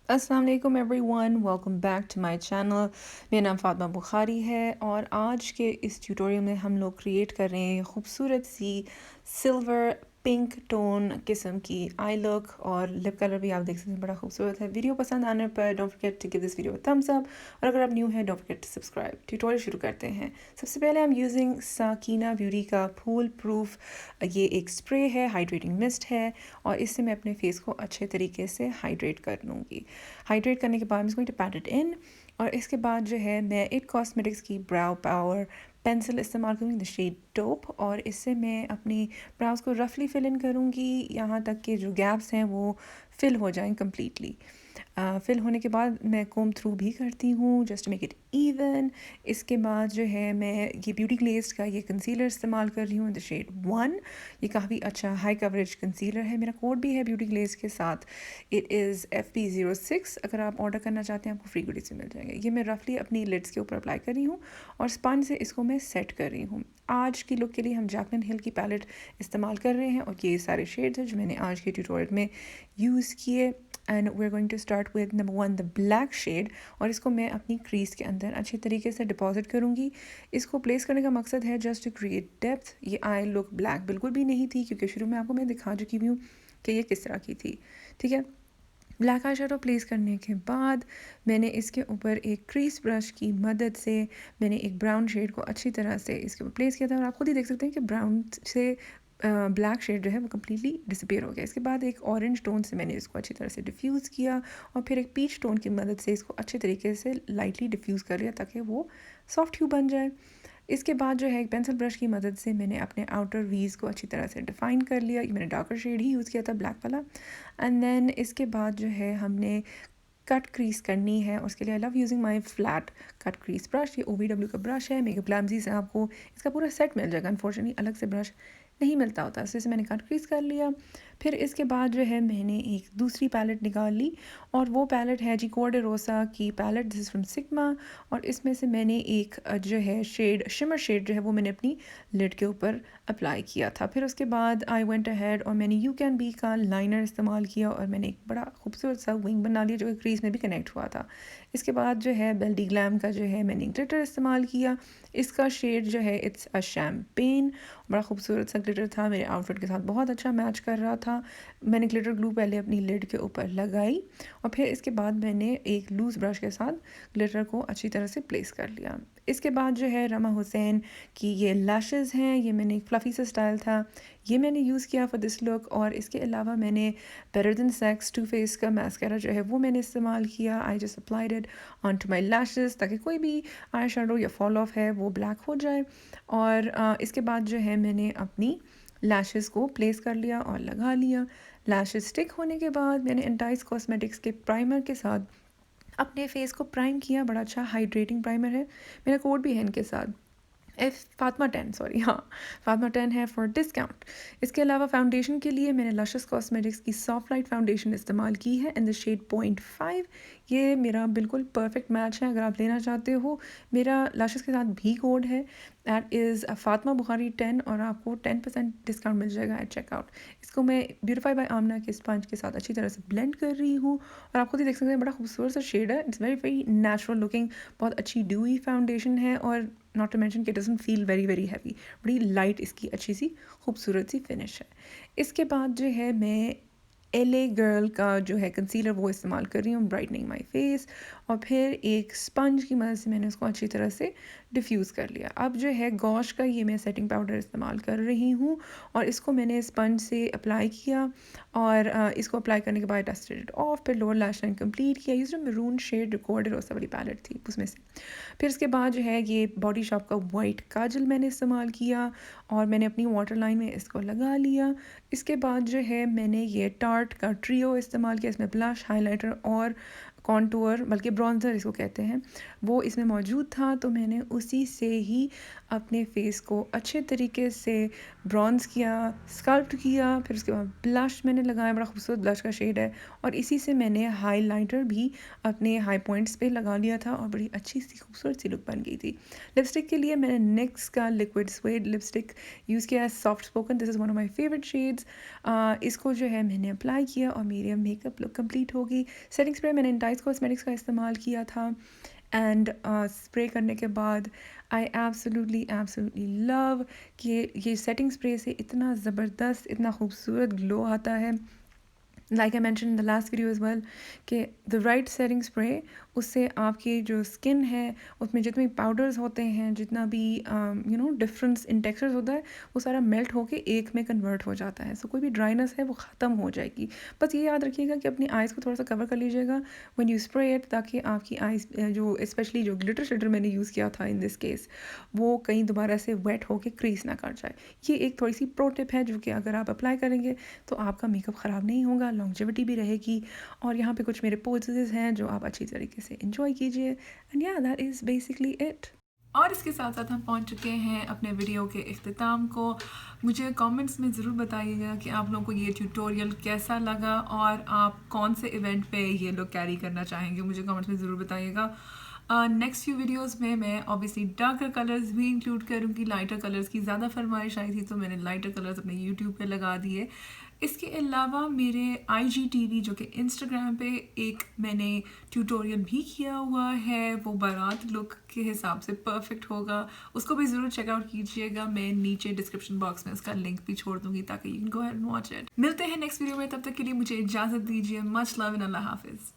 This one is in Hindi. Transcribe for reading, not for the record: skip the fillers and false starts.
अस्सलाम वालेकुम everyone, welcome back to my channel. मेरा नाम फातिमा बुखारी है और आज के इस ट्यूटोरियल में हम लोग क्रिएट कर रहे हैं खूबसूरत सी सिल्वर पिंक टोन किस्म की आई लुक, और लिप कलर भी आप देख सकते हैं बड़ा खूबसूरत है। वीडियो पसंद आने पर don't forget to give this video thumbs up, और अगर आप न्यू हैं don't forget to subscribe. Tutorial शुरू करते हैं। सबसे पहले हम यूजिंग साकिना ब्यूटी का फूल प्रूफ ये एक स्प्रे है, हाइड्रेटिंग मिस्ट है, और इससे मैं अपने फेस को अच्छे तरीके से हाइड्रेट कर लूँगी। हाइड्रेट करने के बाद मैं इसको पैट इट इन, और इसके बाद जो है मैं इट कॉस्मेटिक्स की ब्राउ पावर पेंसिल इस्तेमाल करूँगी द शेड टोप, और इससे मैं अपनी ब्राउज को रफली फिल इन करूँगी यहाँ तक कि जो गैप्स हैं वो फिल हो जाएं कम्प्लीटली। फिल होने के बाद मैं कोम थ्रू भी करती हूँ जस्ट मेक इट इवन। इसके बाद जो है मैं ये ब्यूटी ग्लेज्ड का ये कंसीलर इस्तेमाल कर रही हूँ द शेड 1। ये काफ़ी अच्छा हाई कवरेज कंसीलर है। मेरा कोड भी है ब्यूटी ग्लेज के साथ, इट इज़ FP06। अगर आप ऑर्डर करना चाहते हैं आपको फ्री गुडीज में मिल जाएंगे। ये मैं रफली अपनी लिड्स के ऊपर अप्लाई कर रही हूँ और स्पंज से इसको मैं सेट कर रही हूँ। आज की लुक के लिए हम जैकलिन हिल की पैलेट इस्तेमाल कर रहे हैं, और ये सारे शेड्स हैं जो मैंने आज के ट्यूटोरियल में यूज़ किए। And we are going to start with number 1 the black shade, और इसको मैं अपनी क्रीज के अंदर अच्छी तरीके से डिपॉजिट करूँगी। इसको प्लेस करने का मकसद है जस्ट टू क्रिएट डेप्थ। ये आई लुक ब्लैक बिल्कुल भी नहीं थी, क्योंकि शुरू में आपको मैं दिखा चुकी हूँ कि ये किस तरह की थी। ठीक है, ब्लैक आई शेडो प्लेस करने के बाद मैंने इसके ऊपर एक क्रीज ब्रश की मदद से मैंने एक ब्राउन शेड को अच्छी तरह से इसके ऊपर प्लेस किया था, और आप खुद ही देख सकते हैं कि ब्राउन से ब्लैक शेड जो है वो कम्प्लीटली डिसअपेयर हो गया। इसके बाद एक ऑरेंज टोन से मैंने इसको अच्छी तरह से डिफ्यूज़ किया, और फिर एक पीच टोन की मदद से इसको अच्छे तरीके से लाइटली डिफ्यूज़ कर लिया ताकि वो सॉफ्ट ह्यू बन जाए। इसके बाद जो है एक पेंसिल ब्रश की मदद से मैंने अपने आउटर वीज़ को अच्छी तरह से डिफ़ाइन कर लिया। ये मैंने डार्कर शेड ही यूज़ किया था, ब्लैक वाला। एंड देन इसके बाद जो है हमने कट क्रीज करनी है। उसके लिए I love using my flat cut crease brush. ये OVW का ब्रश है, मेकअप ग्लैमजी से आपको इसका पूरा सेट मिल जाएगा। अनफॉर्चुनेटली अलग से ब्रश नहीं मिलता होता, इससे मैंने कट क्रीज कर लिया। फिर इसके बाद जो है मैंने एक दूसरी पैलेट निकाल ली, और वो पैलेट है जी कोर रोसा की palette, this is from Sigma. और इसमें से मैंने एक जो है शेड शिमर शेड जो है वो मैंने अपनी लिड के ऊपर अप्लाई किया था। फिर उसके बाद आई वेंट अहेड और मैंने यू कैन बी का लाइनर इस्तेमाल किया, और मैंने एक बड़ा खूबसूरत सा विंग बना लिया जो कि क्रीज में भी कनेक्ट हुआ था। इसके बाद जो है बेल्डी ग्लैम का जो है मैंने ग्लिटर इस्तेमाल किया। इसका शेड जो है इट्स अ शैम्पेन, बड़ा खूबसूरत सा ग्लिटर था, मेरे आउटफिट के साथ बहुत अच्छा मैच कर रहा था। मैंने ग्लिटर ग्लू पहले अपनी लिड के ऊपर लगाई, और फिर इसके बाद मैंने एक लूज़ ब्रश के साथ ग्लिटर को अच्छी तरह से प्लेस कर लिया। इसके बाद जो है रमा हुसैन की ये लैशेज़ हैं, ये मैंने एक फ्लफ़ी सा स्टाइल था, ये मैंने यूज़ किया फॉर दिस लुक। और इसके अलावा मैंने better than sex too faced का मैस्कारा जो है वो मैंने इस्तेमाल किया। I just applied it on to my lashes ताकि कोई भी आई शेडो या फॉल ऑफ है वो ब्लैक हो जाए। और इसके बाद जो है मैंने अपनी लैशेज़ को प्लेस कर लिया और लगा लिया। लैशेज़ स्टिक होने के बाद मैंने एंटाइस कॉस्मेटिक्स के प्राइमर के साथ अपने फेस को प्राइम किया। बड़ा अच्छा हाइड्रेटिंग प्राइमर है, मेरा कोड भी है इनके साथ फातिमा 10, सॉरी, हाँ, फातिमा 10 है फॉर डिस्काउंट। इसके अलावा फाउंडेशन के लिए मैंने लशियस कॉस्मेटिक्स की सॉफ्ट लाइट फाउंडेशन इस्तेमाल की है इन द शेड 0.5। ये मेरा बिल्कुल परफेक्ट मैच है। अगर आप लेना चाहते हो, मेरा लशियस के साथ भी कोड है, दैट इज़ फातिमा बुखारी 10, और आपको 10% डिस्काउंट मिल जाएगा एट चेकआउट। इसको मैं ब्यूटीफाई बाय आमना के स्पंज के साथ अच्छी तरह से ब्लेंड कर रही हूँ, और आप खुद ही देख सकते हैं बड़ा खूबसूरत सा शेड है। It's very very natural looking, बहुत अच्छी ड्यूई फाउंडेशन है, और नॉट टू मेंशन कि it doesn't feel very very heavy. बड़ी लाइट इसकी अच्छी सी खूबसूरत सी फिनिश है। इसके बाद जो है मैं LA गर्ल का जो है कंसीलर वो इस्तेमाल कर रही हूँ, ब्राइटनिंग माई फेस, और फिर एक स्पंज की मदद से मैंने उसको अच्छी तरह से डिफ्यूज़ कर लिया। अब जो है गॉश का ये मैं सेटिंग पाउडर इस्तेमाल कर रही हूँ, और इसको मैंने स्पंज से अप्लाई किया, और इसको अप्लाई करने के बाद डस्टेड इट ऑफ। फिर लोअर लैश लाइन कंप्लीट किया। ये जो मरून शेड रिकॉर्डेड रोसा वाली पैलेट थी उसमें से। फिर इसके बाद जो है ये बॉडी शॉप का वाइट काजल मैंने इस्तेमाल किया, और मैंने अपनी वाटर लाइन में इसको लगा लिया। इसके बाद जो है मैंने ये टार्ट का ट्रियो इस्तेमाल किया, इसमें ब्लश, हाइलाइटर और कॉन्टूर बल्कि ब्रॉन्ज़र इसको कहते हैं वो इसमें मौजूद था, तो मैंने उसी से ही अपने फेस को अच्छे तरीके से ब्रॉन्ज़ किया, स्कल्प्ट किया। फिर उसके बाद ब्लश मैंने लगाया, बड़ा खूबसूरत ब्लश का शेड है, और इसी से मैंने हाइलाइटर भी अपने हाई पॉइंट्स पे लगा लिया था और बड़ी अच्छी सी खूबसूरत सी लुक बन गई थी। लिपस्टिक के लिए मैंने NYX का लिक्विड सुएड लिपस्टिक यूज़ किया है, soft spoken. This is one of my favourite shades. इसको जो है मैंने अप्लाई किया और मेरी मेकअप लुक कंप्लीट हो गई। सेटिंग स्प्रे मैंने Tartecosmetics का इस्तेमाल किया था, एंड स्प्रे करने के बाद आई एब्सोल्युटली लव कि ये सेटिंग स्प्रे से इतना ज़बरदस्त, इतना खूबसूरत ग्लो आता है। Like I mention in the last video as well कि द राइट सेटिंग स्प्रे, उससे आपकी जो स्किन है उसमें जितने भी पाउडर्स होते हैं, जितना भी डिफरेंस इन टेक्सचर्स होता है, वो सारा मेल्ट होके एक में कन्वर्ट हो जाता है। सो कोई भी ड्राइनेस है वो ख़त्म हो जाएगी। बस ये याद रखिएगा कि अपनी आइज़ को थोड़ा सा कवर कर लीजिएगा व्हेन यू स्प्रे इट, ताकि आपकी आइज़ जो स्पेशली जो ग्लिटर शिटर मैंने यूज़ किया था इन दिस केस, वो कहीं दोबारा से वेट होके क्रीज ना कर जाए। ये एक थोड़ी सी प्रो टिप है जो कि अगर आप अप्लाई करेंगे तो आपका मेकअप ख़राब नहीं होगा, लॉन्जेविटी भी रहेगी। और यहाँ पे कुछ मेरे पोजेस हैं जो आप अच्छी तरीके से एंजॉय कीजिए, एंड या दैट इज़ बेसिकली इट। और इसके साथ साथ हम पहुंच चुके हैं अपने वीडियो के इख्तिताम को। मुझे कमेंट्स में ज़रूर बताइएगा कि आप लोगों को ये ट्यूटोरियल कैसा लगा और आप कौन से इवेंट पे ये लोग कैरी करना चाहेंगे, मुझे कमेंट्स में ज़रूर बताइएगा। नेक्स्ट फ्यू वीडियोस में मैं ऑब्वियसली डार्कर कलर्स भी इंक्लूड करूँगी। लाइटर कलर्स की ज़्यादा फरमाइश आई थी तो मैंने लाइटर कलर्स अपने यूट्यूब पे लगा दिए। इसके अलावा मेरे IGTV जो कि इंस्टाग्राम पे एक मैंने ट्यूटोरियल भी किया हुआ है, वो बारात लुक के हिसाब से परफेक्ट होगा, उसको भी ज़रूर चेकआउट कीजिएगा। मैं नीचे डिस्क्रिप्शन बॉक्स में उसका लिंक भी छोड़ दूँगी ताकि you can go and watch it. मिलते हैं नेक्स्ट वीडियो में, तब तक के लिए मुझे इजाज़त दीजिए। मच लव एंड अल्लाह हाफिज़।